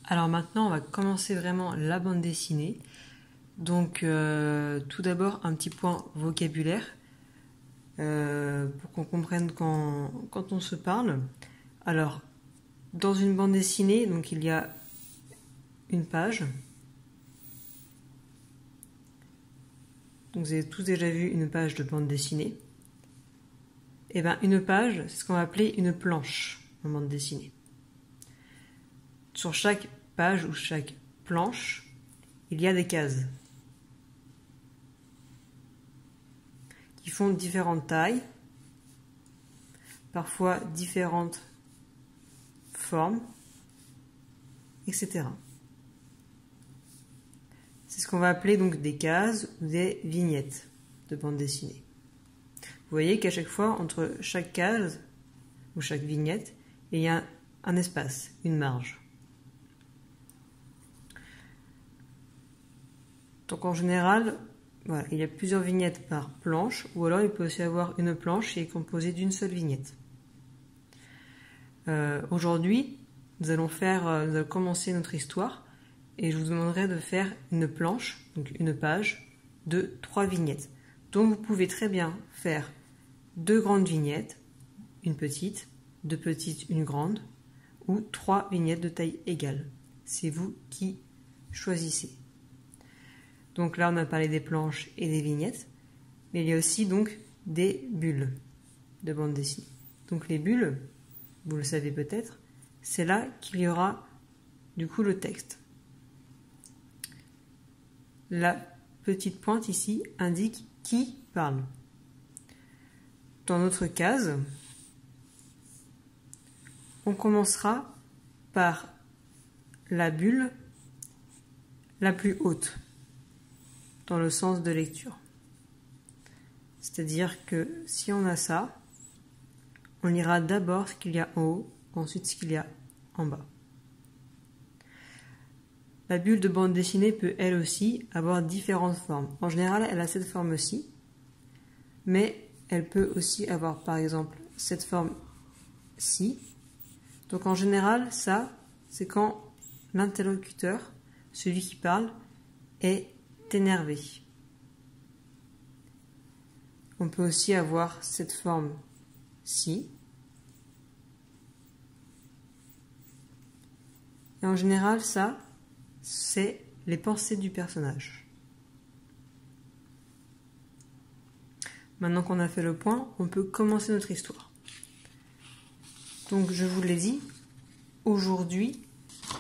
Alors maintenant, on va commencer vraiment la bande dessinée. Donc tout d'abord, un petit point vocabulaire pour qu'on comprenne quand on se parle. Alors, dans une bande dessinée, donc il y a une page. Donc vous avez tous déjà vu une page de bande dessinée. Et bien une page, c'est ce qu'on va appeler une planche en bande dessinée. Sur chaque page ou chaque planche, il y a des cases qui font différentes tailles, parfois différentes formes, etc. C'est ce qu'on va appeler donc des cases ou des vignettes de bande dessinée. Vous voyez qu'à chaque fois, entre chaque case ou chaque vignette, il y a un espace, une marge. Donc en général, voilà, il y a plusieurs vignettes par planche, ou alors il peut aussi avoir une planche qui est composée d'une seule vignette. Aujourd'hui, nous allons commencer notre histoire, et je vous demanderai de faire une planche, donc une page, de 3 vignettes. Donc vous pouvez très bien faire 2 grandes vignettes, une petite, 2 petites, une grande, ou 3 vignettes de taille égale. C'est vous qui choisissez. Donc là, on a parlé des planches et des vignettes, mais il y a aussi donc des bulles de bande dessinée. Donc les bulles, vous le savez peut-être, c'est là qu'il y aura du coup le texte. La petite pointe ici indique qui parle. Dans notre case, on commencera par la bulle la plus haute, dans le sens de lecture. C'est-à-dire que si on a ça, on lira d'abord ce qu'il y a en haut, ensuite ce qu'il y a en bas. La bulle de bande dessinée peut elle aussi avoir différentes formes. En général, elle a cette forme-ci, mais elle peut aussi avoir par exemple cette forme-ci. Donc en général, ça, c'est quand l'interlocuteur, celui qui parle, est énervé. On peut aussi avoir cette forme-ci. Et en général, ça, c'est les pensées du personnage. Maintenant qu'on a fait le point, on peut commencer notre histoire. Donc, je vous l'ai dit, aujourd'hui,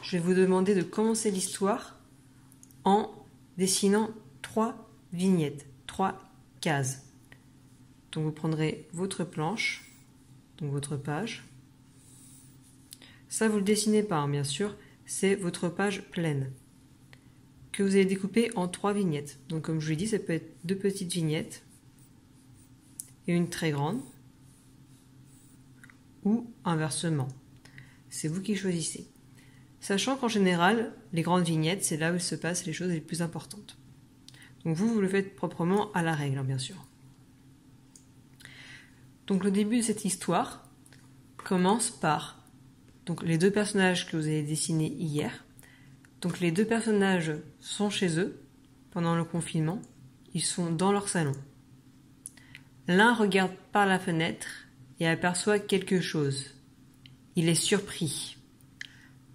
je vais vous demander de commencer l'histoire en dessinant 3 vignettes, 3 cases. Donc, vous prendrez votre planche, donc votre page. Ça, vous ne le dessinez pas, hein, bien sûr. C'est votre page pleine que vous allez découper en 3 vignettes. Donc comme je vous l'ai dit, ça peut être 2 petites vignettes et une très grande, ou inversement. C'est vous qui choisissez. Sachant qu'en général, les grandes vignettes, c'est là où se passent les choses les plus importantes. Donc vous le faites proprement à la règle, hein, bien sûr. Donc le début de cette histoire commence par donc les 2 personnages que vous avez dessinés hier. Donc les 2 personnages sont chez eux pendant le confinement. Ils sont dans leur salon. L'un regarde par la fenêtre et aperçoit quelque chose. Il est surpris.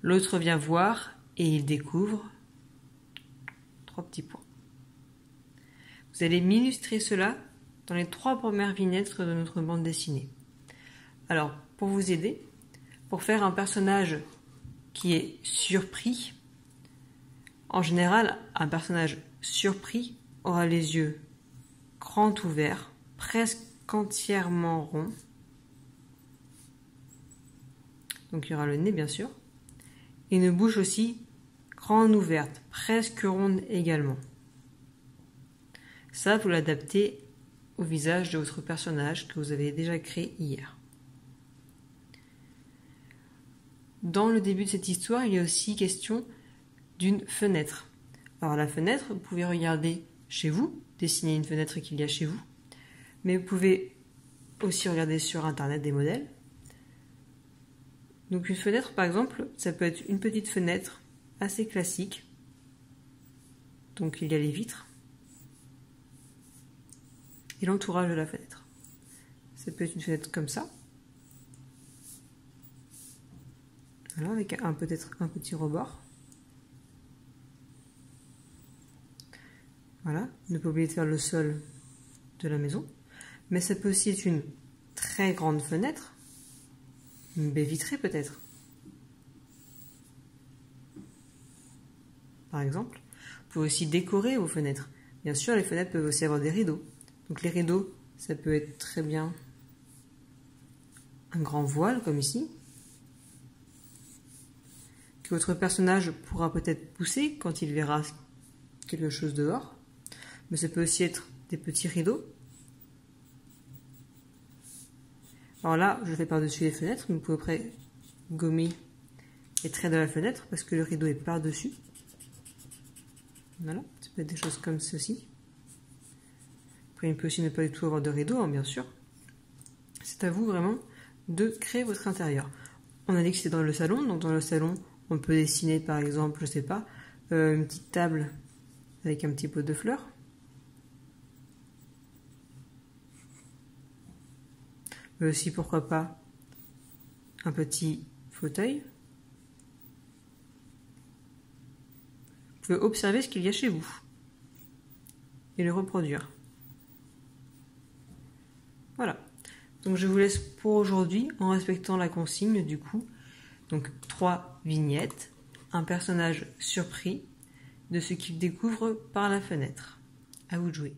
L'autre vient voir et il découvre 3 petits points. Vous allez m'illustrer cela dans les 3 premières vignettes de notre bande dessinée. Alors, pour vous aider, pour faire un personnage qui est surpris, en général, un personnage surpris aura les yeux grands ouverts, presque entièrement ronds. Donc il y aura le nez bien sûr. Et une bouche aussi grande ouverte, presque ronde également. Ça, vous l'adaptez au visage de votre personnage que vous avez déjà créé hier. Dans le début de cette histoire, il y a aussi question d'une fenêtre. Alors la fenêtre, vous pouvez regarder chez vous, dessiner une fenêtre qu'il y a chez vous, mais vous pouvez aussi regarder sur internet des modèles. Donc une fenêtre par exemple, ça peut être une petite fenêtre assez classique. Donc il y a les vitres et l'entourage de la fenêtre. Ça peut être une fenêtre comme ça. Voilà, avec peut-être un petit rebord. Voilà, ne pas oublier de faire le sol de la maison. Mais ça peut aussi être une très grande fenêtre, une baie vitrée peut-être. Par exemple, vous pouvez aussi décorer vos fenêtres. Bien sûr, les fenêtres peuvent aussi avoir des rideaux. Donc les rideaux, ça peut être très bien un grand voile comme ici, que votre personnage pourra peut-être pousser quand il verra quelque chose dehors. Mais ça peut aussi être des petits rideaux. Alors là, je le fais par-dessus les fenêtres, mais vous pouvez après gommer les traits de la fenêtre parce que le rideau est par-dessus. Voilà, ça peut être des choses comme ceci. Après, il peut aussi ne pas du tout avoir de rideau, hein, bien sûr. C'est à vous vraiment de créer votre intérieur. On a dit que c'était dans le salon, donc dans le salon, on peut dessiner par exemple, je sais pas, une petite table avec un petit pot de fleurs. Mais aussi, pourquoi pas, un petit fauteuil. Vous pouvez observer ce qu'il y a chez vous et le reproduire. Voilà. Donc je vous laisse pour aujourd'hui en respectant la consigne du coup. Donc 3 vignettes, un personnage surpris de ce qu'il découvre par la fenêtre. À vous de jouer.